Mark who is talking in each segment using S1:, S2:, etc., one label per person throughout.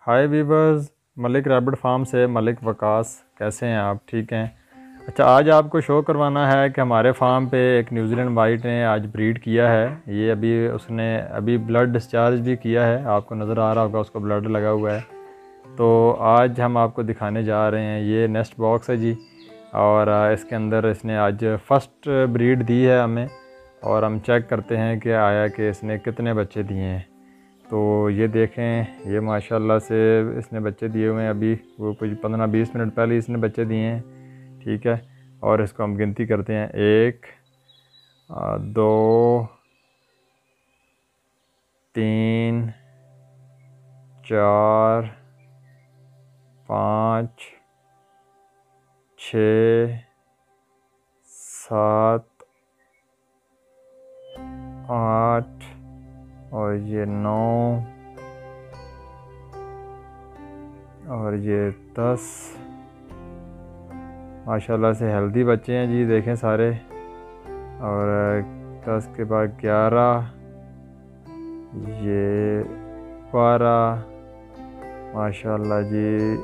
S1: हाय viewers, Malik rabbit farm से मलिक वकास। कैसे हैं आप? ठीक हैं। अच्छा, आज आपको शो करवाना है कि हमारे फार्म पे एक न्यूजीलैंड वाइट ने आज ब्रीड किया है। ये अभी ब्लड डिस्चार्ज भी किया है, आपको नज़र आ रहा होगा उसको ब्लड लगा हुआ है। तो आज हम आपको दिखाने जा रहे हैं, ये नेस्ट बॉक्स है जी। और इसके अंदर इसने आज फर्स्ट ब्रीड दी है हमें, और हम चेक करते हैं कि आया कि इसने कितने बच्चे दिए हैं। तो ये देखें, ये माशाल्लाह से इसने बच्चे दिए हुए हैं। अभी वो कुछ 15-20 मिनट पहले इसने बच्चे दिए हैं, ठीक है। और इसको हम गिनती करते हैं, 1 2 3 4 5 6 7 8 और ये 9 और ये 10। माशाल्लाह से हेल्दी बच्चे हैं जी, देखें सारे। और 10 के बाद 11, ये 12, माशाल्लाह जी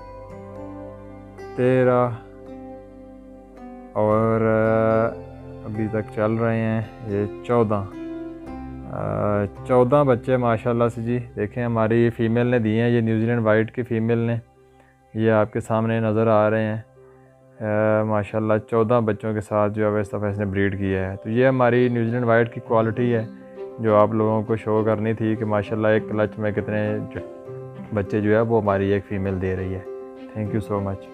S1: 13, और अभी तक चल रहे हैं ये 14 बच्चे माशाल्लाह से जी। देखें, हमारी फ़ीमेल ने दिए हैं, ये न्यूजीलैंड वाइट की फ़ीमेल ने, ये आपके सामने नज़र आ रहे हैं। माशाल्लाह 14 बच्चों के साथ जो है इस दफ़ा इसने ब्रीड किया है। तो ये हमारी न्यूजीलैंड वाइट की क्वालिटी है जो आप लोगों को शो करनी थी कि माशाल्लाह एक क्लच में कितने बच्चे जो है वो हमारी एक फ़ीमेल दे रही है। Thank you so much.